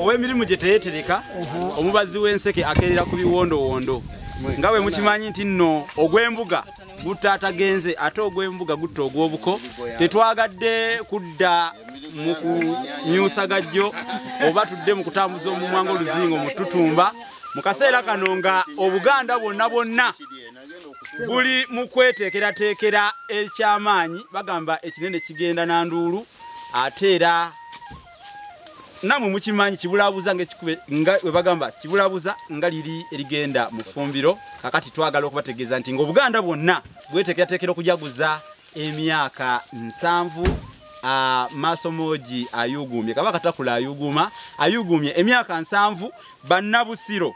ow'emirimu gye teyetereka omubazi w'enseke akeerera ku biwondowondo nga bwe mukimanyi nti nno ogw'embuga gutta atagenze ate ogw'embuga gutta ogw'obuko tetwagadde kudda mu kunyusa gajjo oba tudde mu kutambuza omumwa ng'oluzingo mu tutumba mu kaseera kano nga Obuganda bwonna buli mu kweteekerateekera ekyamaanyi bagamba ekinene kigenda na nduulu ate era namwe mukimanyi kibulabuza nga we bagamba kibulabuza nga liri erigenda mu ffumbiro kakati twagala okubategeeza nti ng'Obuganda bwonna bweteekerateekera okujaguza emyaka 7 Masomoji ayugumye Kabaka Takula ayugumye emyaka 7 bannabusiro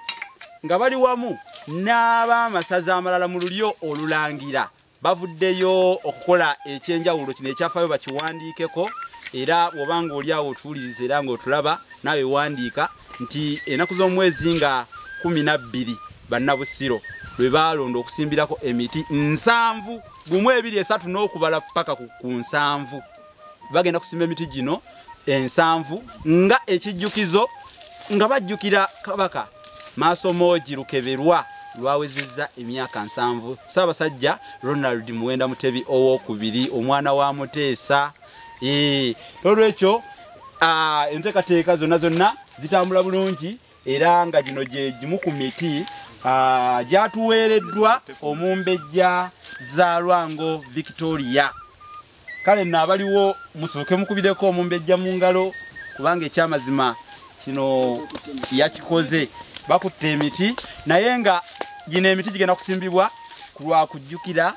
nga bali wamu n'abamasaza amalala mu lulyo olulangira bavuddeyo okukola ekyenjawulo kino ekyafaayo bakiwandiikeko era bw'obanga oli awo otuwuliriza era ng'otulaba naawe wandiika nti ennaku z'omwezi nga 12 bannabusiro lwe baalonda okusimbirako emiti 7 gumu 2 3 n'okubala paka ku 7 bagenda kusimba emiti gino 7 nga ekijjukizo nga bajjukira Kabaka Masomoji Lukeberwa lwawezezza emyaka 7 Ssaabasajja Ronald Muwenda Mutebi owookubiri omwana wa Muteesa olwekyo enteekateeka zonna zitambula bulungi era nga gino gye gimu ku miti gyatuweereddwa omumbejja za Lwango Victoria kale nno abaliwo musooke mukubireko omumbejja mu ngalo kubanga ekyamazima kino yakikoze bakutte emiti naye nga gino emiti gigenda kusimbibwa ku lwa kujjukira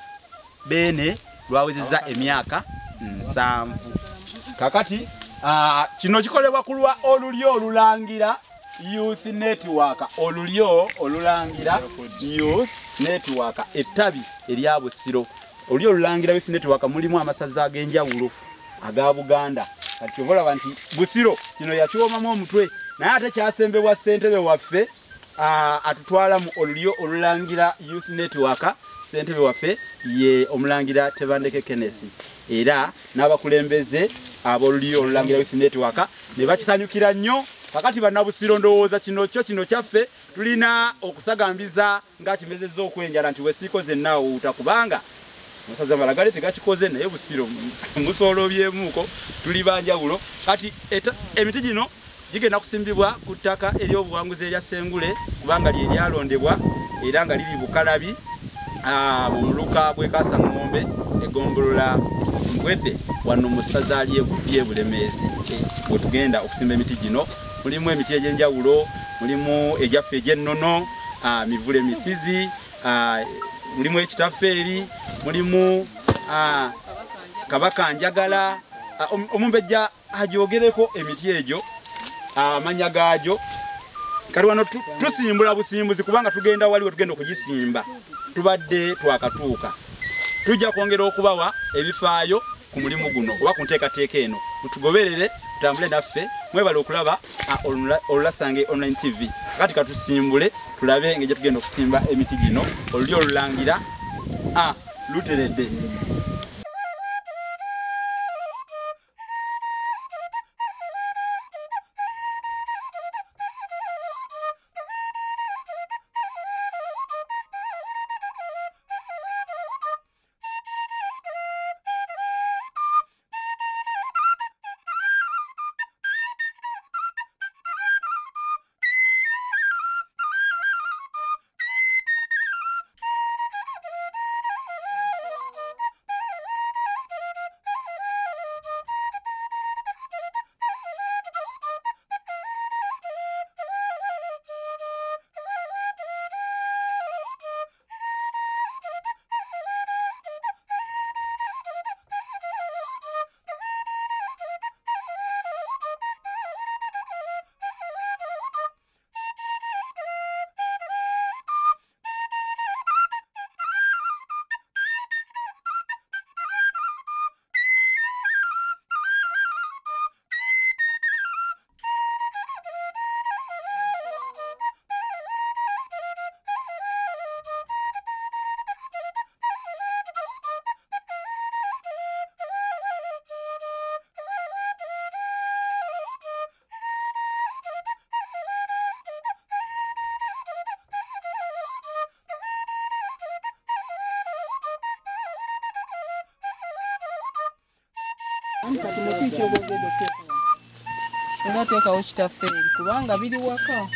Beene lwawezezza emyaka 7 kakati kino kikolebwa ku lwa olulyo olulangira Youth Network olulyo olulangira Youth Network ettabi erya Busiro olulyo olulangira Youth Network mulimu amasaza ag'enjawulo aga Buganda kati olaba nti Busiro kino yakiwomamu omutwe naye ate kyasembebwa ssentebe waffe atutwala mu olulyo olulangira Youth Network ssentebe waffe ye omulangira Tebandeke Kenneth era n'abakulembeze ab'olulyo olulangira Youth Network ne bakisanyukira nnyo kakati bannabusiro ndowooza kino kyaffe tulina okusagambiza nga kimezezza okwenjala nti wesiikoze naawe utakubanga Musaza Malagale tegakikoze naye Busiro musoolobyemuuko tuli banjawulo kati emiti gino gigenda kusimbibwa ku ttaka ery'obuwanguzi erya Ssengule kubanga lye lyalondebwa era nga liri Bukalabi mu muluka gw'e Kaasangombe egombolola Mbwedde wano mu ssaza ly'e Bulemeezi bwe tugenda okusimba emiti gino mulimu emiti egy'enjawulo mulimu egyaffe egy'ennono Mivule Misizi mulimu ekitaffeeri mulimu Kabaka Njagala omumbejja agyogereko emiti egyo amanya gaagyo kali wano tusimbula busimbuzi kubanga tugenda waliwo tugenda okugisimba tubadde twakatuuka tujja kwongera okubawa ebifaayo ku mulimu guno oba ku nteekateeka eno mutugoberere tutambule naffe mwebale okulaba Olulasange Online TV kati katusimbule tulabe engeri tugenda okusimba emiti gino olulyo olulangira luteredde Unateekawo kitafeeri kubanga biri waka.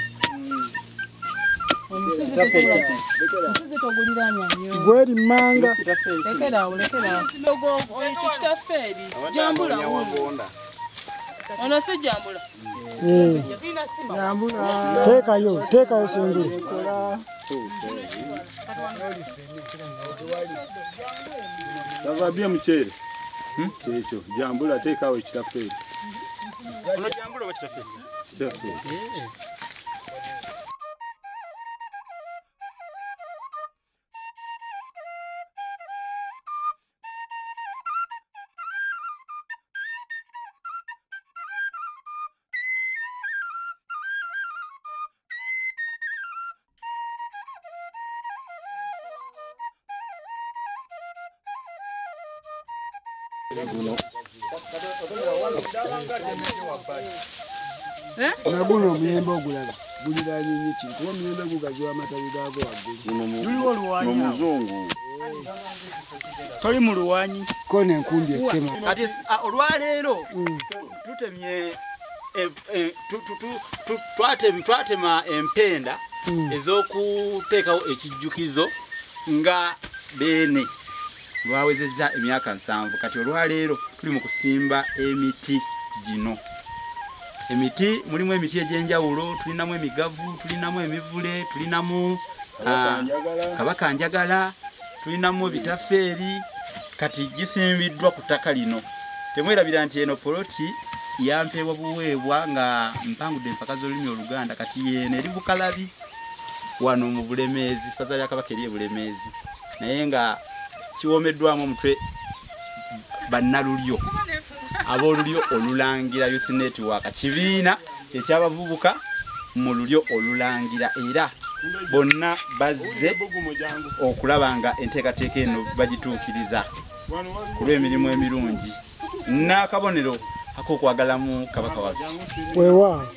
Omusizi toguliranya nnyo. Gweri manga. Lekeraawo. Ekyo kitafeeri. Jambula. Ono si jambula. Jambula. Teekayo sengule. Tavabia mchele. Checho. Jambula teekawo ekitafeeri. Ono jambula oba kitafeeri? Kitafeeri. Naguno muyembe ogulaba guliranye nyiki kuba muyembe gugaziwa amatabi gaago waggulu. Omuzungu. Toli mu luwanyi. Ko n'enkumbi ekkema. Kati olwaleero tutemye twatema empenda ez'okuteekawo ekijjukizo nga Beene lwawezezza emyaka 7. Kati olwaleero tuli mu kusimba emiti gino. Emiti mulimu emiti egy'enjawulo, tulinamu emigavu, tulinamu emivule, tulinamu kabakanjagala, tulinamu ebitafeeri. Kati gisimbiddwa ku ttaka lino. Temwerabira nti eno poloti yampeebwa buweebwa nga mpangudde empaka z'olulimi Oluganda. Kati yeeno eri Bukalabi wano mu Bulemeezi, ssaza lya Kabaka eri Bulemeezi, naye nga kiwoomeddwamu omutwe bannalulyo ab'olulyo olulangira Youth Network, kibiina eky'abavubuka mu lulyo olulangira, era bonna bazze okulaba nga enteekateeka eno bagituukiriza ku lw'emirimu emirungi n'akabonero ak'okwagalamu Kabaka waffe. Weewaawo.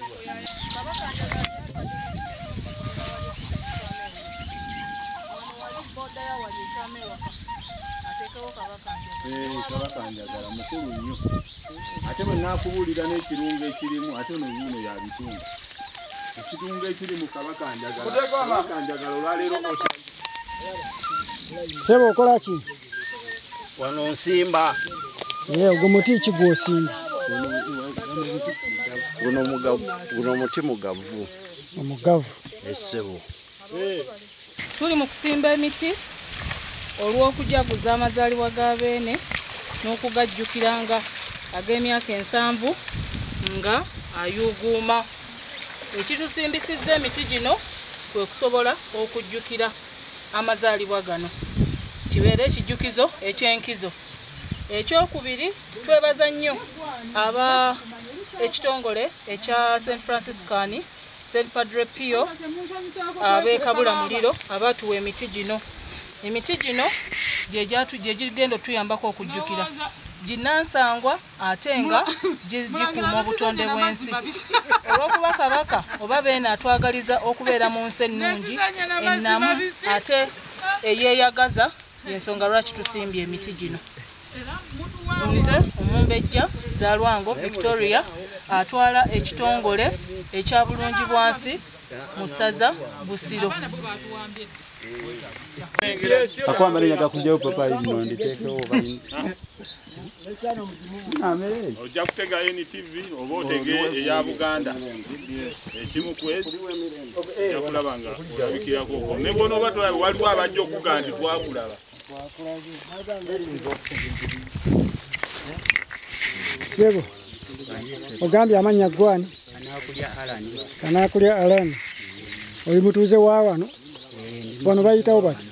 Kabakanjagala mukulu nnyo. Ate bwe naakubuulira n'ekirungo ekirimu ate ono yuno yabitunga. Ekirungo ekirimu kabakanjagala olwaleero Sebo okola ki? Wano nsimba. Ogwo muti ki gw'osimba? Guno muti mugavu. Omugavu. Essebo. Tuli mu kusimba emiti olw'okujaguza amazaalibwa ga Beene n'okugajjukiranga ag'emyaka 7 nga ayuguuma. Ekitusimbisizza emiti gino kwe kusobola okujjukira amazaalibwa gano, kibeere ekijjukizo eky'enkizo. Ekyokubiri, twebaza nnyo ekitongole ekya St. Franciscan St. Padre Pio ab'e Kabulamuliro abatuwa emiti gino. Emiti gino gye gigenda tuyambako okujjukira ginnansangwa ate nga gikuuma obutonde bw'ensi. Olw'okuba Kabaka oba Beene atwagaliza okubeera mu nsi ennungi ennamu ate eyeeyagaza, y'ensonga lwaki tusimbye emiti gino. Nze Omumbejja Zalwango Victoria atwala ekitongole ekya Bulungibwansi mu ssaza Busiro. akwamba nenyaga kujjayo papayi lino nditeekewo ojja kutega NTV oba otege eya Buganda ekimu kwezi ojja kulaba nga olabikirako okwo ne bw'onooba waliwo abajja okugaa nti twakulaba. Sebo ogambye amannya gwani? Kanaakulya Alani. Oli mutuuze wa wano? Wano bayitawo bati?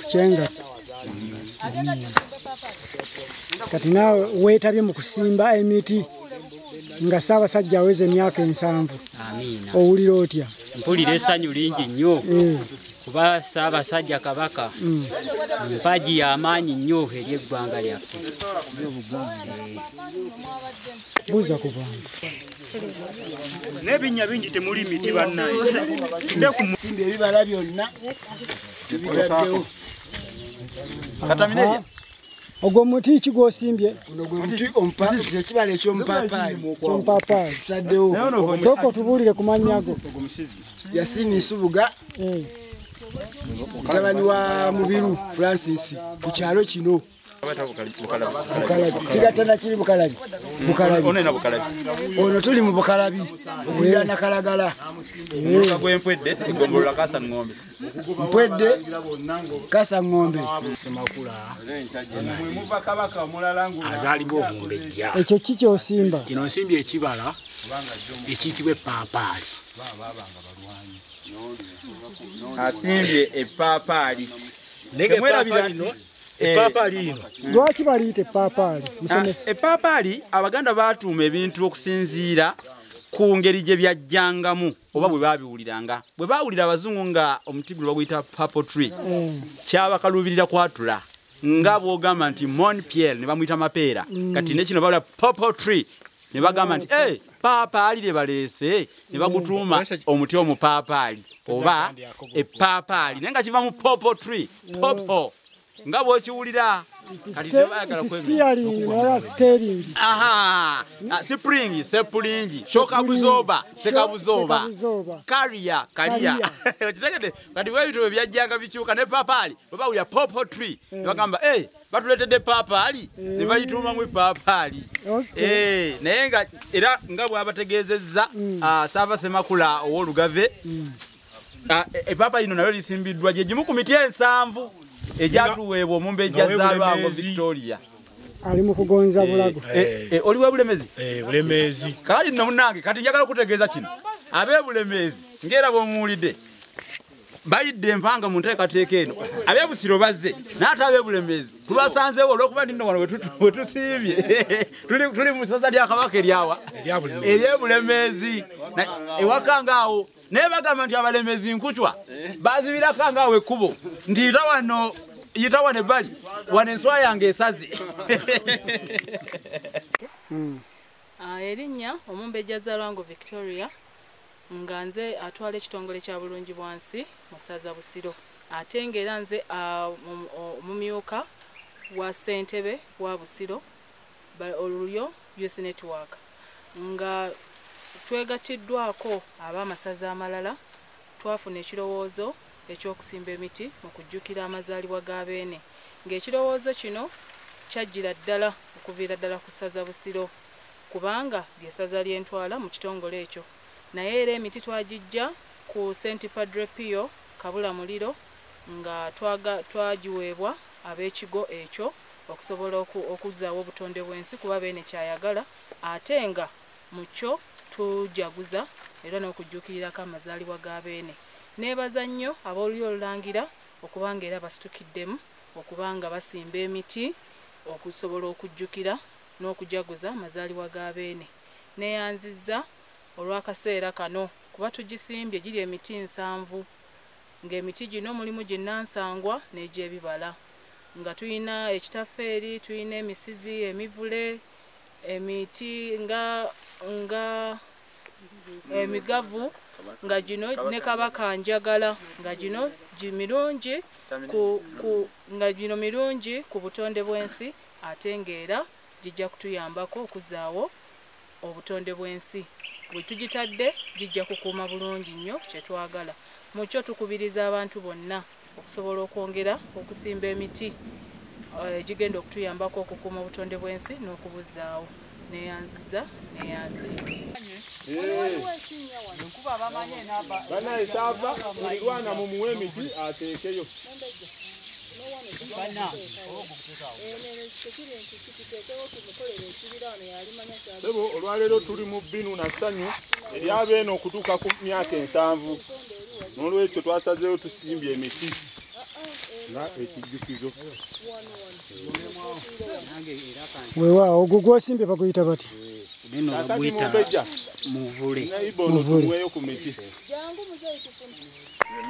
Kyengatto. Kati naawe weetabye mu kusimba emiti nga Ssaabasajja aweze emyaka 7. Owulira otya? Mpulira essanyu lingi nnyo kuba Ssaabasajja Kabaka mpaji y'amaanyi nnyo eri eggwanga lyaffe. Buuza ku bantu. N'ebinnya bingi temuli miti bannaye. Simba ebibala byonna tubitaddewo. Katamineya. ogwo muti kigosimbye Guno gwe muti ekibala eky'omupaapaali. kyompaapaali Tutaddewo. sooka otubulire ku manyago Yasini Nsubuga. Mutabani wa Mubiru Francis ku kyalo kino. Kigatana kiri Bukalabi. Ono tuli mu Bukalabi okulira na Kalagala. Gwempwedde egombolola Kasa Ngombe. Mpwedde Kasa Ngombe. Semakula Muva kabaka omulala azaalibwa omumbejja. ekyo kikyosimba Kino nsimbi ekibala ekiyitibwa epaapaali. asimbye epaapaali. Epaapaali lino lwaki baliyita epaapaali musomesa Epaapaali Abaganda baatuuma ebintu okusinziira ku ngeri gye byajjangamu oba bwe babiwuliranga. Bwe baawulira Abazungu nga omuti guno baguyita purple tree kyabakaluubirira kwatula nga bw'ogamba nti Montpellier ne bamuyita mapeera kati ne kino bawulira purple tree ne bagamba nti paapaali lye baleese ne bagutuuma omuti omupaapaali oba epaapaali naye nga kiva mu purple tree popo nga bw'okiwulira kati tebaagala steering aha spring sepulingi shokabuzoba sekabuzoba kaliya kitegede kati webito byajjanga bikyuka ne paapaali bwe bawulira purple tree ne bagamba batuleetedde paapaali ne bayituuma mu paapaali naye nga era nga bw'abategeezezza Saava Semakula ow'Olugave epaapaali lino nalyo lisimbiddwa gye gimu ku miti 7 ejatuweebwa omumbejja za Lwango Victoria. ali mu kugonza bulago Oliwe Bulemezi? Bulemezi. Kali nno munange kati njagala kutegeeza kino. Abe Bulemezi ngera bw'omuwulidde bayidde empanga mu nteekateeka eno. Abe Busiro bazze n'ate abe Bulemezi tubasanzeewo olw'okuba nno wano we tusiibye. Tuli mu ssaza lya Kabaka eryawa? Erye Bulemezi. Ewaka ngaawo naye bagamba nti Abalemezi nkucwa bazibirako ngaawo ekkubo nti yita wano ebbali wano enswa yange esaze. Erinnya omumbejja za Lwango Victoria nga nze atwala ekitongole kya Bulungibwansi mu ssaza Busiro ate ng'era nze omumyuka wa ssentebe wa Busiro Olulyo Youth Network nga twegattiddwako ab'amasaza amalala twafuna ekirowoozo ekyokusimba emiti mu kujjukira amazaalibwa ga Beene ng'ekirowoozo kino kyajjira ddala okuviira ddala ku ssaza Busiro kubanga ly'essaza ly'entwala mu kitongole ekyo naye era emiti twagijja ku St. Padre Pio Kabula Muliro nga twagiweebwa ab'ekigo ekyo okusobola okuzzaawo obutonde bw'ensi kuba Beene kyayagala ate nga mu kyo tujaguza era n'okujjukirirako amazaalibwa ga Beene. Neebaza nnyo ab'Olulyo Olulangira okubanga era basitukiddemu okubanga basimba emiti okusobola okujjukira n'okujaguza amazaalibwa ga Beene. Neeyanzizza olw'akaseera kano kuba tugisimbye giri emiti 7 ng'emiti gino mulimu ginnansangwa n'egy'ebibala nga tuyina ekitafeeri tuyina emisizi emivule emiti nga emigavu nga gino ne Kabaka Njagala nga gino mirungi ku butonde bw'ensi ate ng'era gijja kutuyambako okuzzaawo obutonde bw'ensi bwe tugitadde gijja kukuuma bulungi nnyo kye twagala mu kyo tukubiriza abantu bonna okusobola okwongera okusimba emiti gigenda okutuyambako okukuuma obutonde bw'ensi n'okubuzzaawo. Neeyanzizza banaye Saava mulirwana mu muwe emiti ateekeyo. Sebo olwaleero tuli mu bbinu na ssanyu eryabeene okutuuka ku myaka 7 n'olwekyo twasazeewo tusimbye emiti nga ekijjukizo. weewaawo ogwo gwosimbye baguyita bati Muvule.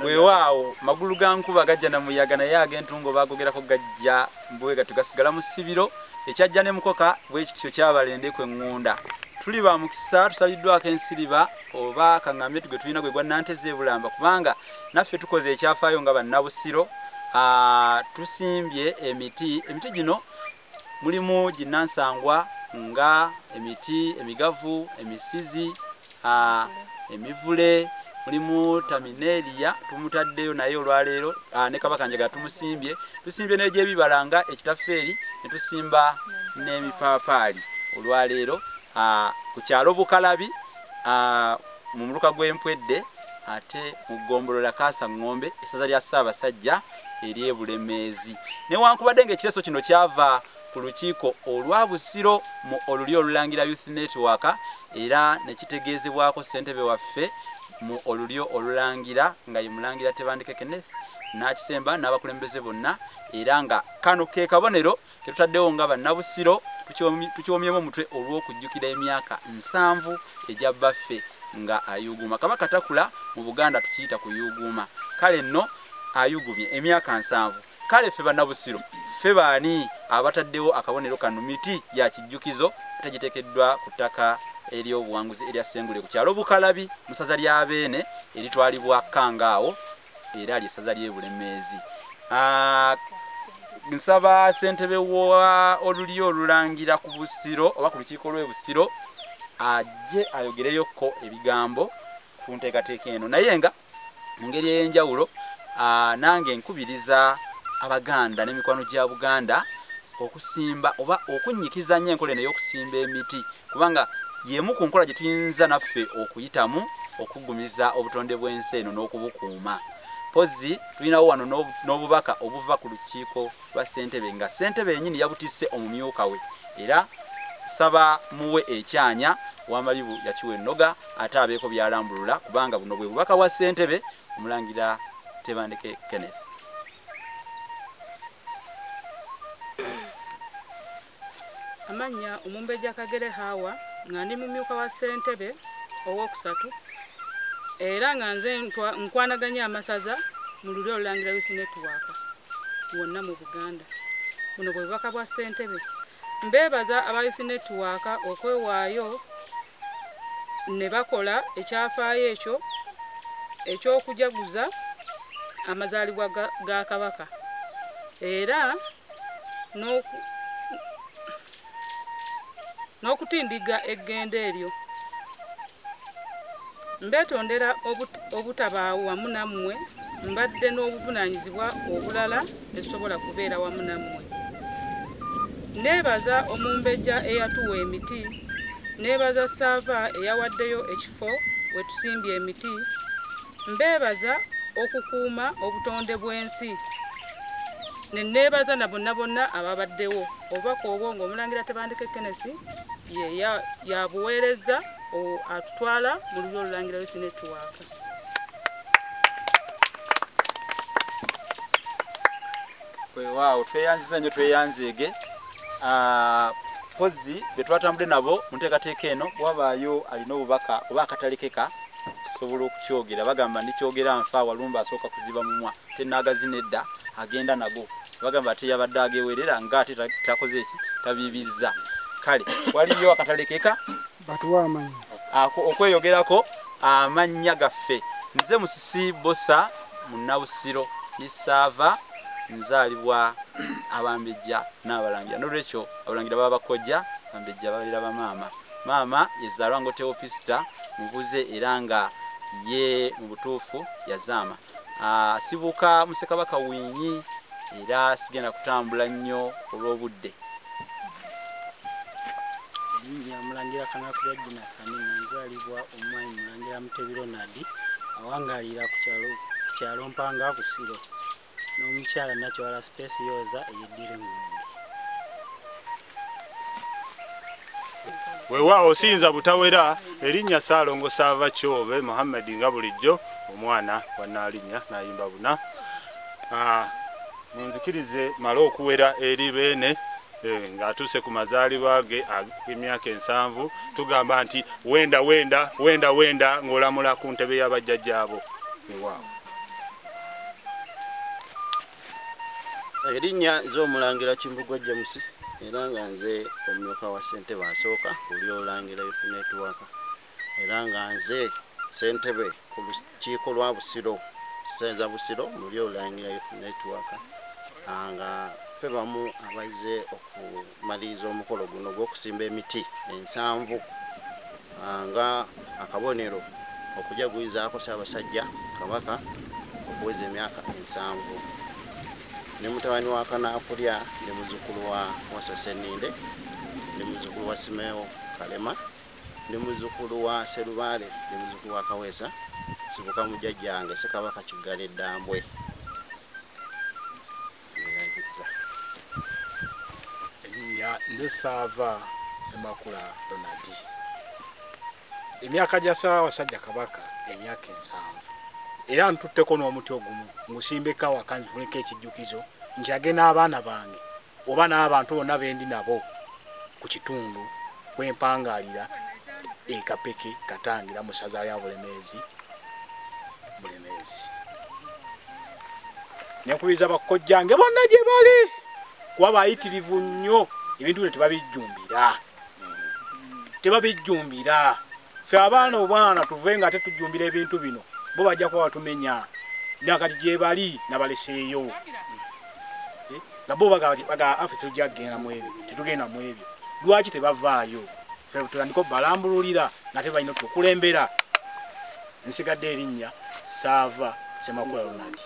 Weewaawo magulu ga nkuba gajja na muyaga naye ag'entungo baagogerako gajja mbwega tugasigala mu ssibiro ekyajja ne mukoka bwekityo kyabalendekwe eŋŋunda. Tuli ba mukisa tusaliddwako ensiriba oba kaŋŋambye tugwe tulina gwe gwa Nanteze e Bulamba kubanga naffe tukoze ekyafaayo nga bannabusiro tusimbye emiti gino mulimu ginnansangwa nga emiti emigavu, emisizi, emivule, mulimu tamineria tumutaddeyo naye olwaleero ne Kabakanjaga tumusimbye. Tusimbye n'egyebibala nga ekitafeeri ne tusimba n'emipaapaali olwaleero ku kyalo Bukalabi mu muluka gw'Empwedde ate mu Ggombolola Kaasa Ng'ombe essaza lya Ssaabasajja ery'e Bulemeezi. Newankubadde ng'ekireso kino kyava ku lukiiko olwa Busiro mu olulyo olulangira Youth Network era ne kitegeezebwako ssentebe waffe mu olulyo olulangira nga ye Mulangira Tebandeke Kenneth n'akisemba n'abakulembeze bonna era nga kano ke kabonero ke tutaddewo nga bannabusiro tukyomyemu omutwe olw'okujjukira emyaka 7 egya baffe nga ayuguma. Kabaka Takula mu Buganda tukiyita kuyuguma. Kale nno ayugumye emyaka 7. Kale ffe bannabusiro ffe baani abataddewo akabonero kano miti ya kijjukizo tegitekeddwa ku ttaka ery'obuwanguzi erya Ssengule ku kyalo Bukalabi mu ssaza lya Beene eritwalibwa Kangaawo era ly'essaza ly'e Bulemeezi. Nsaba ssentebe wa olulyo olulangira ku Busiro oba ku lukiiko lw'e Busiro ajje ayogereyoko ebigambo ku nteekateeka eno naye nga mu ngeri ey'enjawulo nange nkubiriza Abaganda n'emikwano gya Buganda okusimba oba okunnyikiza nnyo enkola eno ey'okusimba emiti kubanga yemu ku nkola gye tuyinza naffe okuyitamu okuggumiza obutonde bw'ensi eno n'okubukuuma. Pozi tulinawo wano n'obubaka obuva ku lukiiko lwa ssentebe nga ssentebe yennyini yabutisse omumyuka we era saba muwe ekyanya Wamalibu yakiwa ennoga ate abeeko byalambulula kubanga buno bwe bubaka bwa ssentebe Omulangira Tebandeke Kenneth. Amanya Omumbejja Kagere Hawa nga ndi mumyuka wa ssentebe ow'okusatu era nga nze nkwanaganya amasaza mu lulyo olulangira Youth Network wonna mu Buganda. Buno bwe bubaka bwa ssentebe. Mbeebaza aba Youth Network okwewaayo ne bakola ekyafaayo ekyo eky'okujaguza amazaalibwa ga Kabaka era n'okutindiga eggendo eryo. Mbeetondera obutabaawo wamu nammwe mbadde n'obuvunaanyizibwa obulala esobola kubeera wamu nammwe. Neebaza Omumbejja eyatuwa emiti, neebaza Saava eyawaddeyo ekifo we tusimbye emiti, mbeebaza okukuuma obutonde bw'ensi. Ne neebaza na bonna ababaddewo obubaka obwo ng'Omulangira Tebandeke Kenneth yabuweereza atutwala mu lulyo olulangira Youth Network. Weewaawo tweyanziza nnyo tweyanzeege. Pozi be twatambudde nabo mu nteekateeka eno bwabaayo alina obubaka oba akatalekeka asobola okukyogera bagamba ndikyogera nfa Walumba asooka kuziba mumwa tennaagazi nedda agenda nago bagamba ate yabadde agewerera nga ate takoze eki tabibizza. Kale waliyo akatalekeka batuwa amannya okweyogerako amannya gaffe. Nze Musisi Bosa Munnabusiro ni Saava nzaalibwa Abambejja n'Abalangira n'olwekyo Abalangira baba bakojja Abambejja babeera bamaama. Maama yezaalwa ngo Teopista mubuze era nga ye mu butuufu yazaama. Sibuka Musekabaka Winyi era sigenda kutambula nnyo olw'obudde. Mulangira Kanakulya Jonathan nzaalibwa omwami Mulangira Mutebiro Nadi awangaalira ku kyalo Mpanga Busiro n'omukyala Nakyala Space Yoza eyeddira Engombe. Weewaawo siyinza butawera erinnya Ssaalongo Saava Kyobe Muhammad nga bulijjo omwana wa Nnaalinnya n'ayimba buna. Munzikirize mala okuwera eri Beene ng'atuuse ku mazaalibwa ge ag'emyaka 7 tugamba nti wenda ng'olamula ku ntebe y'abajjajjaabo. Weewaawo. Erinnya z'Omulangira Kimbugwa James era nga nze omumyuka wa ssentebe asooka ku lulyo olulangira Youth Network era nga nze ssentebe ku lukiiko lwa Busiro Ssenza Busiro mu lulyo olulangira Youth Network nga baffe bamu abaize okumaliriza omukolo guno gw'okusimba emiti 7 nga akabonero okujagulizaako Ssaabasajja Kabaka okuweza emyaka 7. ne mutabani wa Kanaakulya ne muzukulu wa Wasaseninde ne muzukulu wa Simeo Kalema ne muzukulu wa Serubale ne muzukulu wa Kaweesa Sibuka mujjajjange Ssekabaka Kiggala Eddambwe. Nze Saava Semakula Donald. Emyaka gya Ssaabasajja Kabaka emyaka 7. Era ntutteko n'omuti ogumu ngusimbeka waka nfuneko ekijjukizo njage n'abaana bange oba n'abantu bonna bendi nabo ku kitundu kwempangaalira Kapeke Katangira mu ssaza lya Bulemeezi. Nenkubiriza bakojjange bonna gye bali kuba bayitirivu nnyo ebintu bino tebabijjumbira. Ffe abaana obwana tuvenga ate tujjumbira ebintu bino bo bajja kuba batumenya nakati gye bali nabaleseeyo nga bo baga afe tujja kugenda mu ebyo tetugenda mu ebyo. Lwaki tebavaayo? Ffe tutandika balambululira nga tebalina tukulembera. Nsigadde erinnya Saava Semakula Ronald.